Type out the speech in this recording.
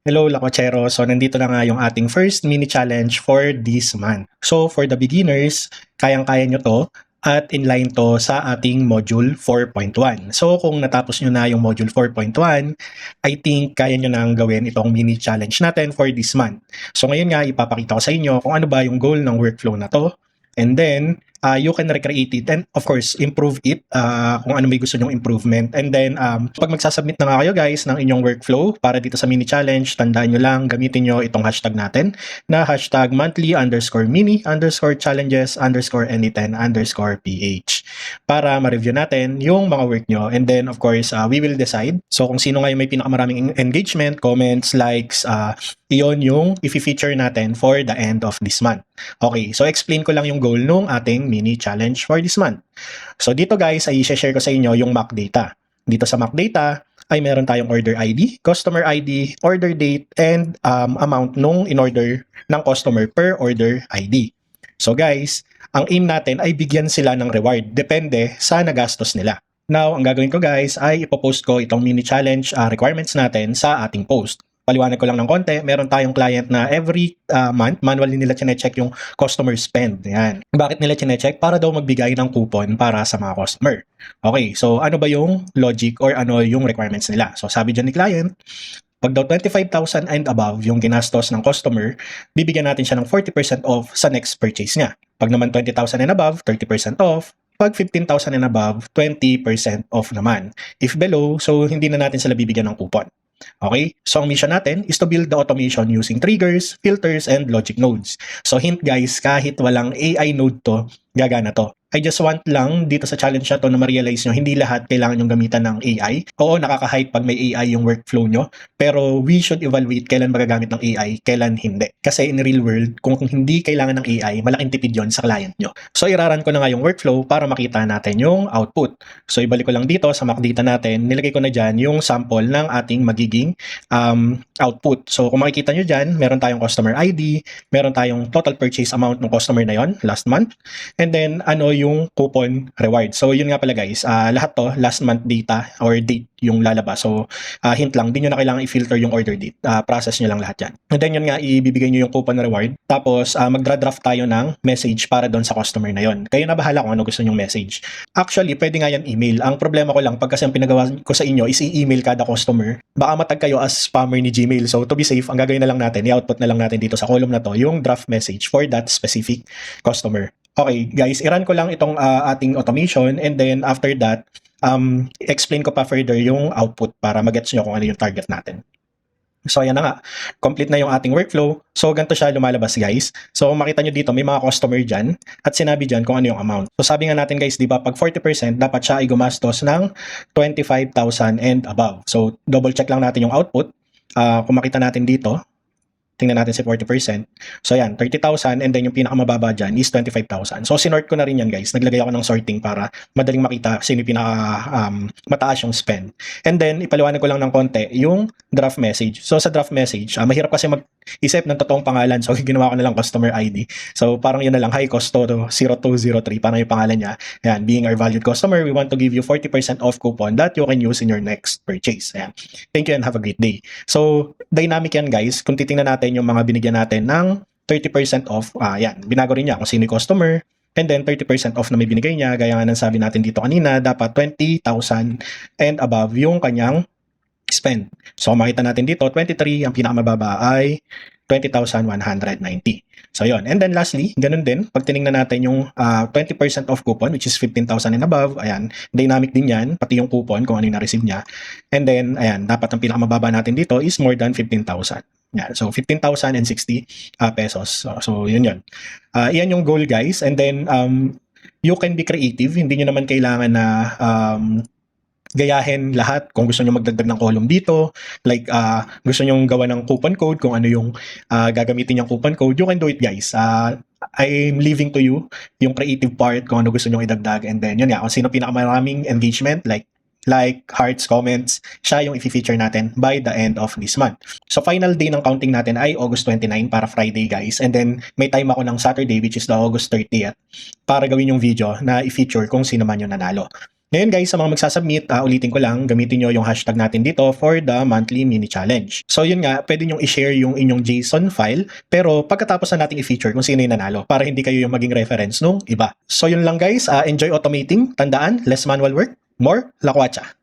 Hello, Lakochero. So, nandito na nga yung ating first mini challenge for this month. So, for the beginners, kayang-kaya nyo to at inline to sa ating module 4.1. So, kung natapos nyo na yung module 4.1, I think kaya nyo nang gawin itong mini challenge natin for this month. So, ngayon nga, ipapakita ko sa inyo kung ano ba yung goal ng workflow na to. And then, you can recreate it and of course, improve it kung ano may gusto nyong improvement. And then, pag magsasubmit na nga kayo guys ng inyong workflow para dito sa mini challenge, tandaan nyo lang, gamitin nyo itong hashtag natin na hashtag monthly_mini_challenges_anytime_ph para ma-review natin yung mga work nyo. And then, of course, we will decide. So, kung sino nga yung may pinakamaraming engagement, comments, likes, iyon yung i-feature natin for the end of this month. Okay, so explain ko lang yung goal nung ating mini challenge for this month. So dito guys, ay i-share ko sa inyo yung MAC data. Dito sa MAC data ay meron tayong order ID, customer ID, order date, and amount nung in-order ng customer per order ID. So guys, ang aim natin ay bigyan sila ng reward. Depende sa nagastos nila. Now, ang gagawin ko guys ay ipopost ko itong mini challenge requirements natin sa ating post. Paliwanag ko lang ng konti, meron tayong client na every month, manually nila chinecheck yung customer spend. Yan. Bakit nila chinecheck? Para daw magbigay ng coupon para sa mga customer. Okay, so ano ba yung logic or ano yung requirements nila? So sabi dyan ni client, pag daw 25,000 and above yung ginastos ng customer, bibigyan natin siya ng 40% off sa next purchase niya. Pag naman 20,000 and above, 30% off. Pag 15,000 and above, 20% off naman. If below, so hindi na natin sila bibigyan ng coupon. Okay? So, ang mission natin is to build the automation using triggers, filters, and logic nodes. So, hint guys, kahit walang AI node to, gagana to. I just want lang dito sa challenge na to na ma-realize nyo, hindi lahat kailangan yung gamitan ng AI. Oo, nakaka-hype pag may AI yung workflow nyo, pero we should evaluate kailan magagamit ng AI, kailan hindi. Kasi in real world, kung hindi kailangan ng AI, malaking tipid yon sa client nyo. So, iraran ko na nga yung workflow para makita natin yung output. So, ibalik ko lang dito sa MAC data natin, nilagay ko na dyan yung sample ng ating magiging output. So, kung makikita nyo dyan, meron tayong customer ID, meron tayong total purchase amount ng customer na yon last month, and then ano yung coupon reward. So, yun nga pala guys, lahat to last month data or date yung lalabas. So, hint lang, di nyo na kailangan i-filter yung order date. Process nyo lang lahat yan. And then yun nga, ibibigay nyo yung coupon reward. Tapos, magdra-draft tayo ng message para doon sa customer na yon. Kayo na bahala kung ano gusto nyong message. Actually, pwede nga yan email. Ang problema ko lang, pag kasi ang pinagawa ko sa inyo is i-email kada customer, baka matag kayo as spammer ni Gmail. So, to be safe, ang gagawin na lang natin, i-output na lang natin dito sa column na to, yung draft message for that specific customer. Okay, guys, i-run ko lang itong ating automation and then after that, explain ko pa further yung output para magets nyo kung ano yung target natin. So, ayan na nga. Complete na yung ating workflow. So, ganito siya lumalabas, guys. So, kung makita nyo dito, may mga customer dyan at sinabi dyan kung ano yung amount. So, sabi nga natin, guys, di ba, pag 40%, dapat siya ay gumastos ng 25,000 and above. So, double check lang natin yung output. Kung makita natin dito, tingnan natin si 40%. So yan, 30,000 and then yung pinakamababa dyan is 25,000. So sinort ko na rin yan guys. Naglagay ako ng sorting para madaling makita sino yung pinaka mataas yung spend. And then ipaliwanag ko lang ng konti yung draft message. So sa draft message, mahirap kasi mag-isip ng totoong pangalan. So ginawa ko na lang customer ID. So parang yun na lang, hi Costo 0203, parang yung pangalan niya. Yan, being our valued customer, we want to give you 40% off coupon that you can use in your next purchase. Ayan. Thank you and have a great day. So dynamic yan guys. Kung titingnan natin yung mga binigyan natin ng 30% off, yan, binago rin niya kung sino yung customer, and then 30% off na may binigay niya, gaya nga ng sabi natin dito kanina, dapat 20,000 and above yung kanyang spend. So, makita natin dito, 23, ang pinakamababa ay 20,190. So, yun. And then lastly, ganun din, pag tinignan natin yung 20% off coupon, which is 15,000 and above, ayan, dynamic din yan, pati yung coupon, kung ano yung na-receive niya. And then, ayan, dapat ang pinakamababa natin dito is more than 15,000. Yeah, so 15,060 pesos. So yun yun. Iyan yung goal guys. And then you can be creative. Hindi nyo naman kailangan na gayahin lahat. Kung gusto nyo magdagdag ng column dito, like gusto nyo gawa ng coupon code, kung ano yung gagamitin yung coupon code, you can do it guys. I'm leaving to you yung creative part kung ano gusto nyo idagdag. And then yun nga, kung sino pinakamaraming engagement, like, hearts, comments, siya yung i-feature natin by the end of this month. So, final day ng counting natin ay August 29 para Friday, guys. And then, may time ako ng Saturday, which is the August 30th, para gawin yung video na i-feature kung sino man yung nanalo. Ngayon guys, sa mga magsasubmit, ulitin ko lang, gamitin nyo yung hashtag natin dito for the monthly mini challenge. So yun nga, pwede nyo i-share yung inyong JSON file, pero pagkatapos na nating i-feature kung sino yung nanalo para hindi kayo yung maging reference nung iba. So yun lang guys, enjoy automating. Tandaan, less manual work, more lakwatsa.